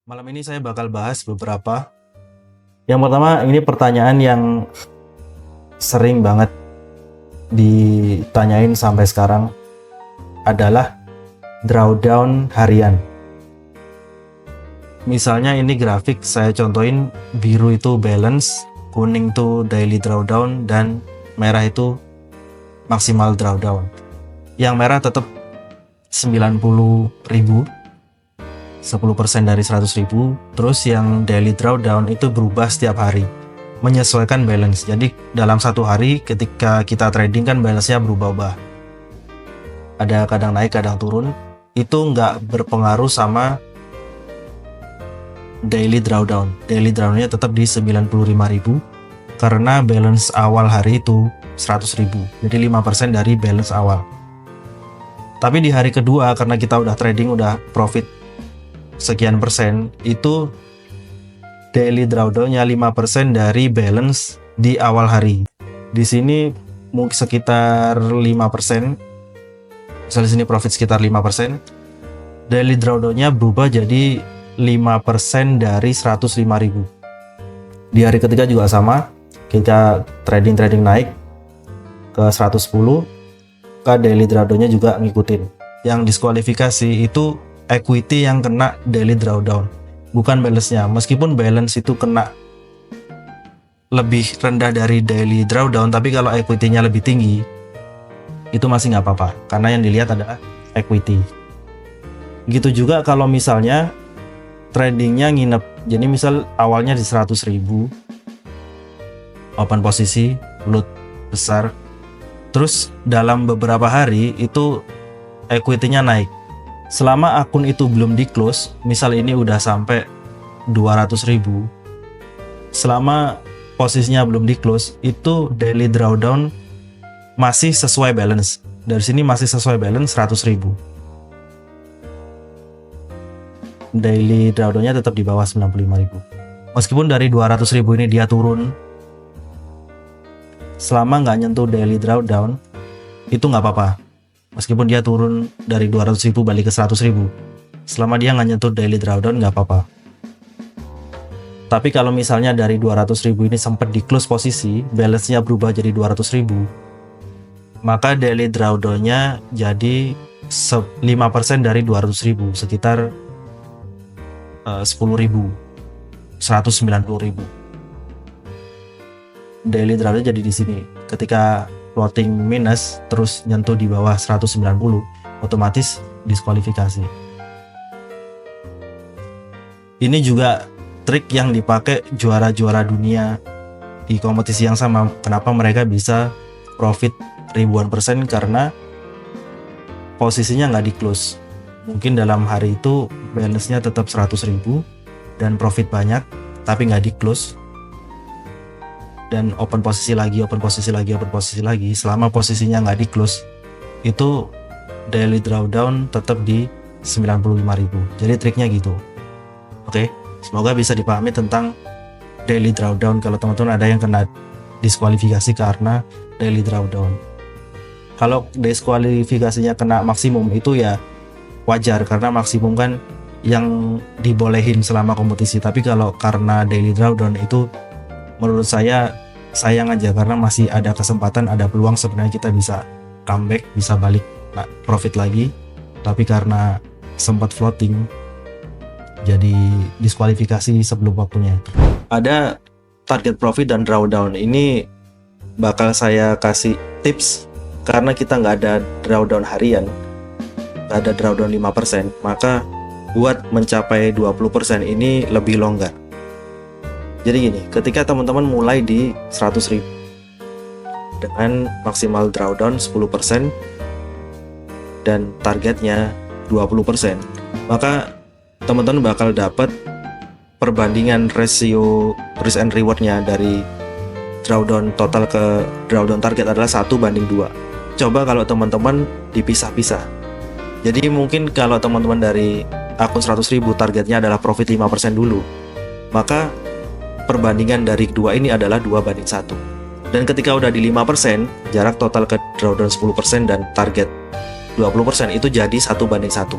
Malam ini saya bakal bahas beberapa. Yang pertama, ini pertanyaan yang sering banget ditanyain sampai sekarang adalah drawdown harian. Misalnya ini grafik, saya contohin biru itu balance, kuning itu daily drawdown, dan merah itu maksimal drawdown. Yang merah tetap 90.000, 10% dari 100.000. Terus yang daily drawdown itu berubah setiap hari, menyesuaikan balance. Jadi dalam satu hari ketika kita trading kan balance-nya berubah-ubah, ada kadang naik kadang turun. Itu nggak berpengaruh sama daily drawdown. Daily drawdownnya tetap di 95.000 karena balance awal hari itu 100.000, jadi 5% dari balance awal. Tapi di hari kedua karena kita udah trading, udah profit sekian persen, itu daily drawdownnya 5% dari balance di awal hari. Di sini mungkin sekitar 5%. Misalnya sini profit sekitar 5%. Daily drawdownnya berubah jadi 5% dari 105.000. Di hari ketiga juga sama. Kita trading naik ke 110, ke daily drawdownnya juga ngikutin. Yang diskualifikasi itu equity yang kena daily drawdown, bukan balance-nya. Meskipun balance itu kena lebih rendah dari daily drawdown, tapi kalau equity-nya lebih tinggi, itu masih nggak apa-apa, karena yang dilihat adalah equity. Gitu juga kalau misalnya tradingnya nginep, jadi misal awalnya di 100.000, open posisi, loot besar, terus dalam beberapa hari itu equity-nya naik. Selama akun itu belum di close, misal ini udah sampai 200.000, selama posisinya belum di close, itu daily drawdown masih sesuai balance. Dari sini masih sesuai balance 100.000. Daily drawdownnya tetap di bawah 95.000. Meskipun dari 200.000 ini dia turun, selama nggak nyentuh daily drawdown, itu nggak apa-apa. Meskipun dia turun dari 200.000 balik ke 100.000, selama dia nggak nyentuh daily drawdown nggak apa-apa. Tapi kalau misalnya dari 200.000 ini sempat di close posisi, balance-nya berubah jadi 200.000, maka daily drawdown-nya jadi 5% dari 200.000, sekitar 10.000, 190.000. Daily drawdown jadi di sini. Ketika floating minus terus nyentuh di bawah 190, otomatis diskualifikasi. Ini juga trik yang dipakai juara-juara dunia di kompetisi yang sama. Kenapa mereka bisa profit ribuan persen? Karena posisinya nggak di close. Mungkin dalam hari itu balance-nya tetap 100.000 dan profit banyak, tapi nggak di close. Dan open posisi lagi. Selama posisinya nggak di close, itu daily drawdown tetap di 95.000. Jadi triknya gitu. Oke, semoga bisa dipahami tentang daily drawdown. Kalau teman-teman ada yang kena diskualifikasi karena daily drawdown, kalau diskualifikasinya kena maksimum, itu ya wajar, karena maksimum kan yang dibolehin selama kompetisi. Tapi kalau karena daily drawdown, itu menurut saya sayang aja, karena masih ada kesempatan, ada peluang sebenarnya kita bisa comeback, bisa balik profit lagi. Tapi karena sempat floating, jadi diskualifikasi sebelum waktunya. Ada target profit dan drawdown. Ini bakal saya kasih tips, karena kita nggak ada drawdown harian, nggak ada drawdown 5%, maka buat mencapai 20% ini lebih longgar. Jadi gini, ketika teman-teman mulai di 100.000 dengan maksimal drawdown 10% dan targetnya 20%, maka teman-teman bakal dapat perbandingan rasio risk and rewardnya dari drawdown total ke drawdown target adalah 1:2. Coba kalau teman-teman dipisah-pisah. Jadi mungkin kalau teman-teman dari akun 100.000 targetnya adalah profit 5% dulu, maka perbandingan dari kedua ini adalah 2:1. Dan ketika udah di 5%, jarak total ke drawdown 10% dan target 20% itu jadi 1:1.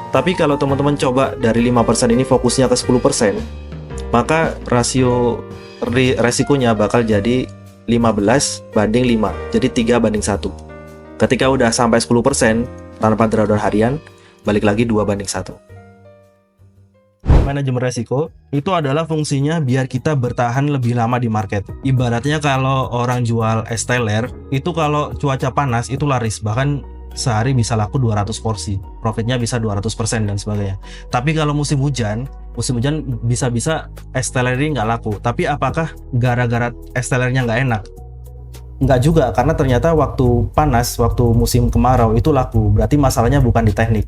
Tapi kalau teman-teman coba dari 5% ini fokusnya ke 10%, maka rasio resikonya bakal jadi 15 banding 5, jadi 3 banding 1. Ketika udah sampai 10% tanpa drawdown harian, balik lagi 2 banding 1. Manajemen resiko itu adalah fungsinya biar kita bertahan lebih lama di market. Ibaratnya kalau orang jual es teler, itu kalau cuaca panas itu laris, bahkan sehari bisa laku 200 porsi, profitnya bisa 200% dan sebagainya. Tapi kalau musim hujan bisa-bisa es teler ini nggak laku. Tapi apakah gara-gara es telernya nggak enak? Nggak juga, karena ternyata waktu panas, waktu musim kemarau itu laku. Berarti masalahnya bukan di teknik,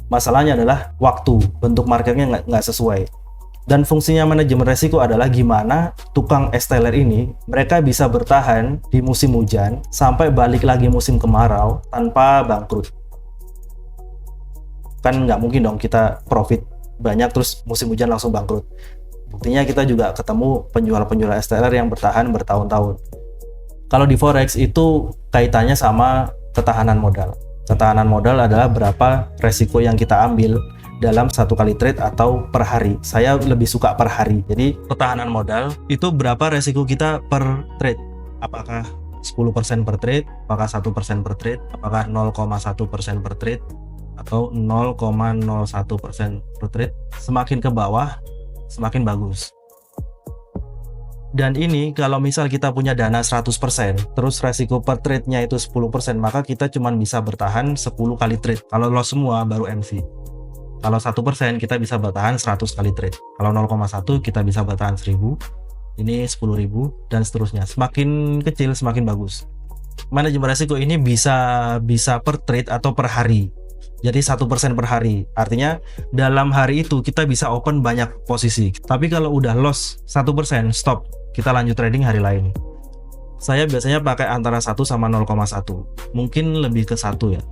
masalahnya adalah waktu, bentuk marketnya nggak sesuai. Dan fungsinya manajemen resiko adalah gimana tukang es teler ini mereka bisa bertahan di musim hujan sampai balik lagi musim kemarau tanpa bangkrut. Kan nggak mungkin dong kita profit banyak terus musim hujan langsung bangkrut. Buktinya kita juga ketemu penjual-penjual es teler yang bertahan bertahun-tahun. Kalau di forex itu kaitannya sama ketahanan modal. Ketahanan modal adalah berapa resiko yang kita ambil dalam satu kali trade atau per hari. Saya lebih suka per hari. Jadi ketahanan modal itu berapa resiko kita per trade. Apakah 10% per trade, apakah 1% per trade, apakah 0,1% per trade, atau 0,01% per trade. Semakin ke bawah, semakin bagus. Dan ini kalau misal kita punya dana 100%, terus resiko per trade-nya itu 10%, maka kita cuma bisa bertahan 10 kali trade. Kalau loss semua baru MC. Kalau 1% kita bisa bertahan 100 kali trade. Kalau 0,1 kita bisa bertahan 1000. Ini 10.000 dan seterusnya. Semakin kecil semakin bagus. Manajemen resiko ini bisa per trade atau per hari. Jadi 1% per hari. Artinya dalam hari itu kita bisa open banyak posisi. Tapi kalau udah loss 1%, stop. Kita lanjut trading hari lain. Saya biasanya pakai antara 1 sama 0,1. Mungkin lebih ke 1 ya.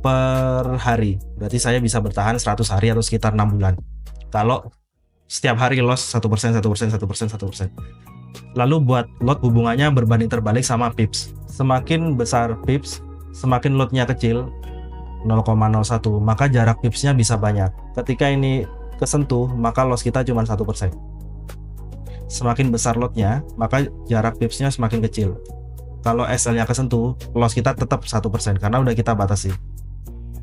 Per hari, berarti saya bisa bertahan 100 hari atau sekitar 6 bulan. Kalau setiap hari loss 1%. Lalu buat lot hubungannya berbanding terbalik sama pips. Semakin besar pips, semakin lotnya kecil 0,01, maka jarak pipsnya bisa banyak. Ketika ini kesentuh, maka loss kita cuma 1%. Semakin besar lotnya, maka jarak pipsnya semakin kecil. Kalau SL-nya kesentuh, loss kita tetap 1% karena udah kita batasi.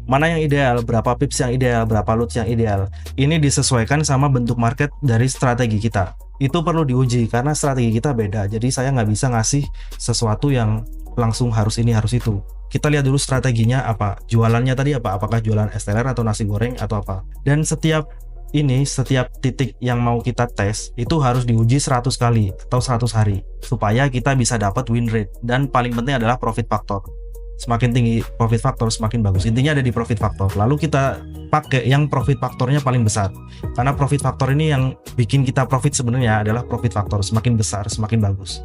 Mana yang ideal, berapa pips yang ideal, berapa lots yang ideal. Ini disesuaikan sama bentuk market dari strategi kita. Itu perlu diuji karena strategi kita beda. Jadi saya nggak bisa ngasih sesuatu yang langsung harus ini, harus itu. Kita lihat dulu strateginya apa. Jualannya tadi apa? Apakah jualan es teler atau nasi goreng atau apa. Dan setiap titik yang mau kita tes itu harus diuji 100 kali atau 100 hari. Supaya kita bisa dapat win rate. Dan paling penting adalah profit factor. Semakin tinggi profit factor semakin bagus. Intinya ada di profit factor. Lalu kita pakai yang profit factornya paling besar. Karena profit factor ini yang bikin kita profit sebenarnya adalah profit factor. Semakin besar semakin bagus.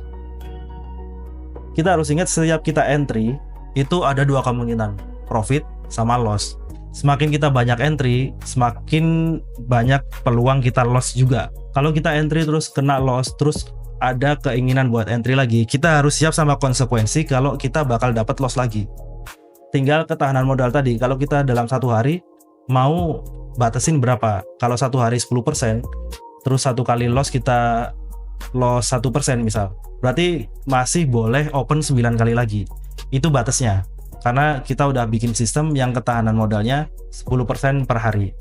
Kita harus ingat setiap kita entry itu ada dua kemungkinan, profit sama loss. Semakin kita banyak entry, semakin banyak peluang kita loss juga. Kalau kita entry terus kena loss, terus ada keinginan buat entry lagi, kita harus siap sama konsekuensi kalau kita bakal dapat loss lagi. Tinggal ketahanan modal tadi, kalau kita dalam satu hari mau batasin berapa. Kalau satu hari 10%, terus satu kali loss kita loss 1% misal, berarti masih boleh open 9 kali lagi. Itu batasnya, karena kita udah bikin sistem yang ketahanan modalnya 10% per hari.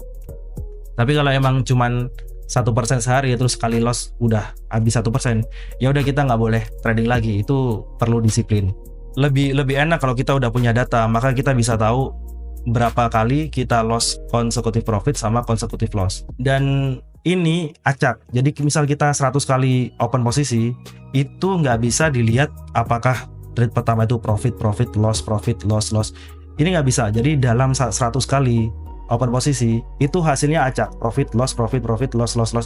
Tapi kalau emang cuman 1% sehari terus sekali loss udah habis 1%, ya udah kita nggak boleh trading lagi. Itu perlu disiplin. Lebih enak kalau kita udah punya data, maka kita bisa tahu berapa kali kita loss consecutive profit sama consecutive loss. Dan ini acak. Jadi misal kita 100 kali open posisi, itu nggak bisa dilihat apakah trade pertama itu profit loss. Ini nggak bisa. Jadi dalam 100 kali open posisi itu hasilnya acak, profit loss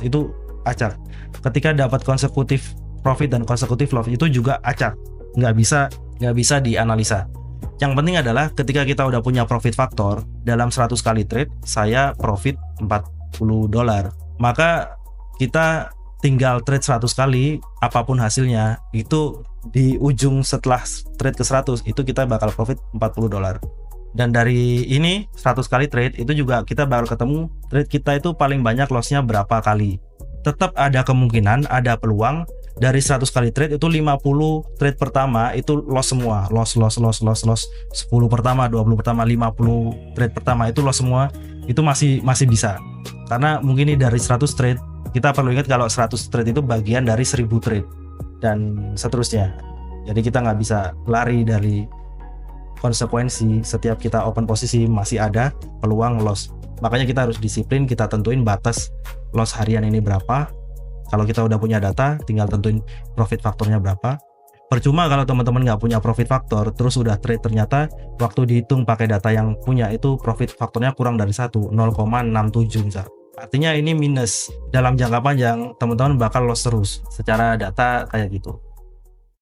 itu acak. Ketika dapat konsekutif profit dan konsekutif loss itu juga acak, nggak bisa dianalisa. Yang penting adalah ketika kita udah punya profit factor dalam 100 kali trade, saya profit $40, maka kita tinggal trade 100 kali apapun hasilnya, itu di ujung setelah trade ke 100 itu kita bakal profit $40. Dan dari ini 100 kali trade itu juga kita bakal ketemu trade kita itu paling banyak lossnya berapa kali. Tetap ada kemungkinan, ada peluang dari 100 kali trade itu 50 trade pertama itu loss semua, loss 10 pertama, 20 pertama, 50 trade pertama itu loss semua, itu masih bisa. Karena mungkin ini dari 100 trade, kita perlu ingat kalau 100 trade itu bagian dari 1000 trade dan seterusnya. Jadi kita nggak bisa lari dari konsekuensi. Setiap kita open posisi masih ada peluang loss. Makanya kita harus disiplin, kita tentuin batas loss harian ini berapa. Kalau kita udah punya data, tinggal tentuin profit faktornya berapa. Percuma kalau teman-teman nggak punya profit faktor, terus udah trade ternyata waktu dihitung pakai data yang punya itu profit faktornya kurang dari 1, 0,67 misal. Artinya ini minus. Dalam jangka panjang teman-teman bakal loss terus secara data kayak gitu.